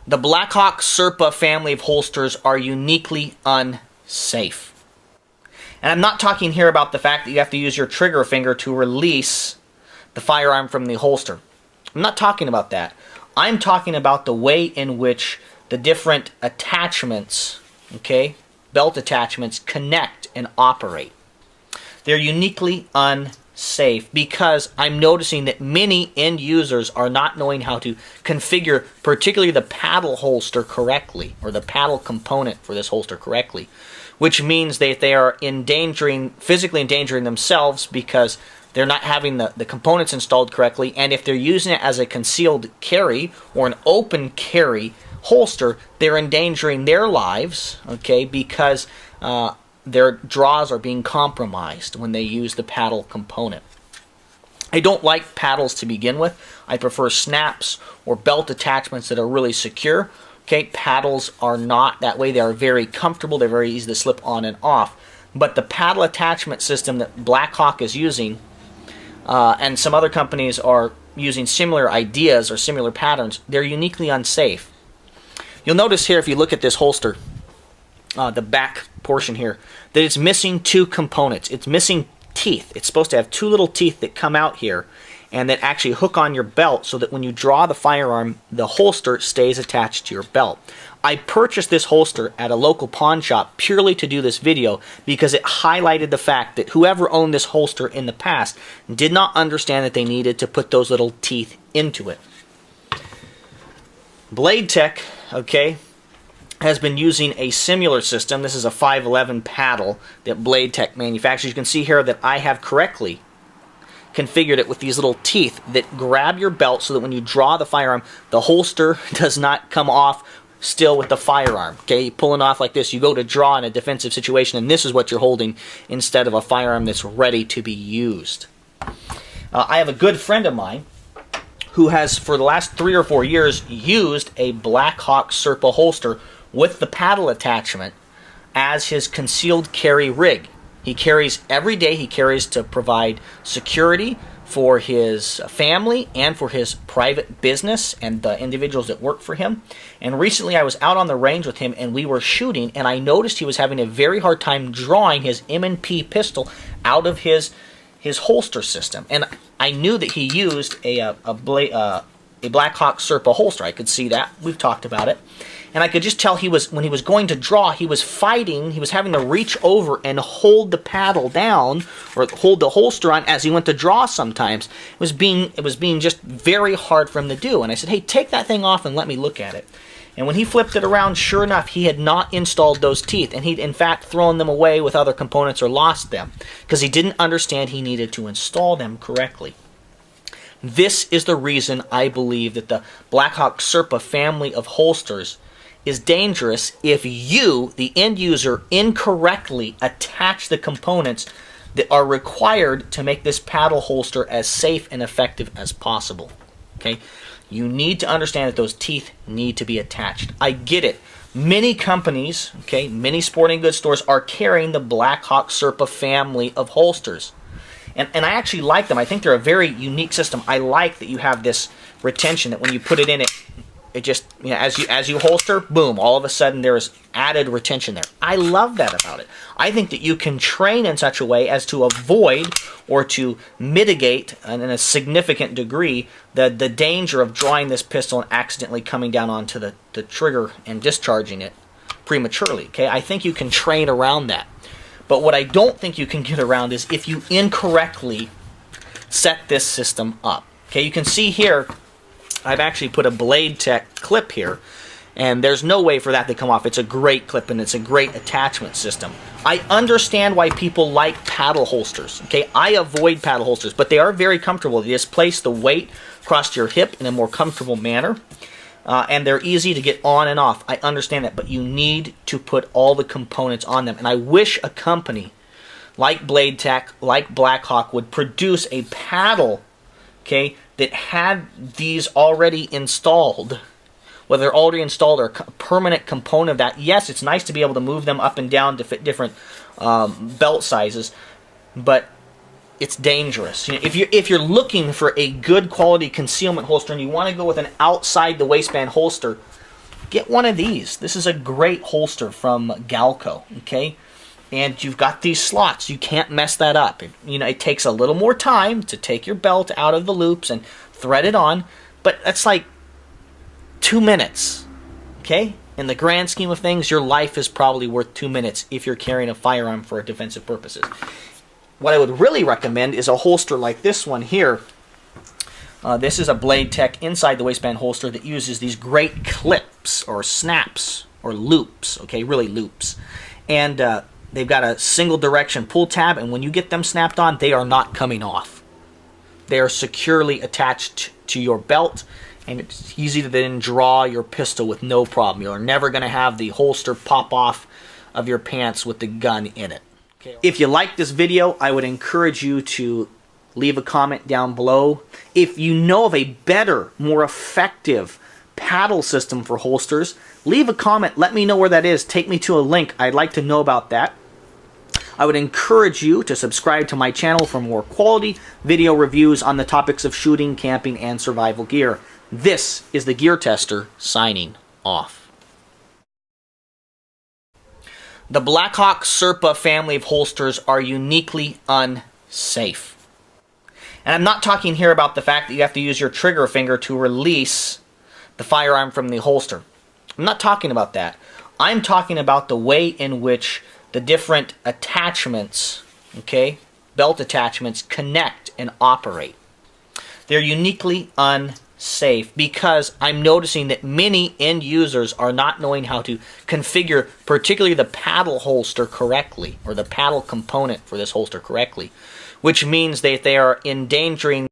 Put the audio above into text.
The Blackhawk Serpa family of holsters are uniquely unsafe. And I'm not talking here about the fact that you have to use your trigger finger to release the firearm from the holster. I'm not talking about that. I'm talking about the way in which the different attachments, okay, belt attachments, connect and operate. They're uniquely unsafe because I'm noticing that many end users are not knowing how to configure particularly the paddle holster correctly, or the paddle component for this holster correctly, which means that they are physically endangering themselves because they're not having the components installed correctly, and if they're using it as a concealed carry or an open carry holster, they're endangering their lives, okay, because their draws are being compromised when they use the paddle component. I don't like paddles to begin with. I prefer snaps or belt attachments that are really secure. Okay, paddles are not that way. They are very comfortable. They're very easy to slip on and off. But the paddle attachment system that Blackhawk is using, and some other companies are using similar ideas or similar patterns, they're uniquely unsafe. You'll notice here, if you look at this holster, the back portion here, that it's missing two components. It's missing teeth. It's supposed to have two little teeth that come out here and that actually hook on your belt so that when you draw the firearm, the holster stays attached to your belt. I purchased this holster at a local pawn shop purely to do this video because it highlighted the fact that whoever owned this holster in the past did not understand that they needed to put those little teeth into it. Blade Tech, okay, has been using a similar system. This is a 511 paddle that Blade Tech manufactures. You can see here that I have correctly configured it with these little teeth that grab your belt so that when you draw the firearm, the holster does not come off still with the firearm. Okay, pulling off like this, you go to draw in a defensive situation, and this is what you're holding instead of a firearm that's ready to be used. I have a good friend of mine who has, for the last 3 or 4 years, used a Blackhawk Serpa holster with the paddle attachment as his concealed carry rig. He carries every day. He carries to provide security for his family and for his private business and the individuals that work for him. And recently I was out on the range with him and we were shooting, and I noticed he was having a very hard time drawing his M&P pistol out of his holster system. And I knew that he used a Blackhawk Serpa holster. I could see that. We've talked about it. And I could just tell when he was going to draw, he was fighting. He was having to reach over and hold the paddle down or hold the holster on as he went to draw sometimes. It was being just very hard for him to do. And I said, hey, take that thing off and let me look at it. And when he flipped it around, sure enough, he had not installed those teeth. And he'd, in fact, thrown them away with other components or lost them because he didn't understand he needed to install them correctly. This is the reason I believe that the Blackhawk Serpa family of holsters is dangerous if you, the end user, incorrectly attach the components that are required to make this paddle holster as safe and effective as possible. Okay? You need to understand that those teeth need to be attached. I get it. Many companies, okay, many sporting goods stores are carrying the Blackhawk Serpa family of holsters. And I actually like them. I think they're a very unique system. I like that you have this retention, that when you put it in, it just, you know, as you holster, boom, all of a sudden there is added retention there. I love that about it. I think that you can train in such a way as to avoid or to mitigate, in a significant degree, the danger of drawing this pistol and accidentally coming down onto the trigger and discharging it prematurely. Okay, I think you can train around that. But what I don't think you can get around is if you incorrectly set this system up. Okay, you can see here, I've actually put a Blade Tech clip here, and there's no way for that to come off. It's a great clip, and it's a great attachment system. I understand why people like paddle holsters. Okay, I avoid paddle holsters, but they are very comfortable. They just place the weight across your hip in a more comfortable manner, and they're easy to get on and off. I understand that, but you need to put all the components on them. And I wish a company like Blade Tech, like Blackhawk, would produce a paddle, okay, that had these already installed, whether they're already installed or a permanent component of that. Yes, it's nice to be able to move them up and down to fit different belt sizes, but it's dangerous. You know, if you're looking for a good quality concealment holster and you want to go with an outside the waistband holster, get one of these. This is a great holster from Galco, okay? And you've got these slots. You can't mess that up. It takes a little more time to take your belt out of the loops and thread it on, but that's like 2 minutes, okay? In the grand scheme of things, your life is probably worth 2 minutes if you're carrying a firearm for defensive purposes. What I would really recommend is a holster like this one here. This is a Blade Tech inside the waistband holster that uses these great clips or snaps or loops, okay, really loops. And they've got a single direction pull tab, and when you get them snapped on, they are not coming off. They are securely attached to your belt, and it's easy to then draw your pistol with no problem. You're never going to have the holster pop off of your pants with the gun in it. Okay. If you like this video, I would encourage you to leave a comment down below. If you know of a better, more effective paddle system for holsters, leave a comment. Let me know where that is. Take me to a link. I'd like to know about that. I would encourage you to subscribe to my channel for more quality video reviews on the topics of shooting, camping, and survival gear. This is the Gear Tester signing off. The Blackhawk Serpa family of holsters are uniquely unsafe. And I'm not talking here about the fact that you have to use your trigger finger to release the firearm from the holster. I'm not talking about that. I'm talking about the way in which the different attachments, okay, belt attachments, connect and operate. They're uniquely unsafe because I'm noticing that many end users are not knowing how to configure particularly the paddle holster correctly, or the paddle component for this holster correctly, which means that they are endangering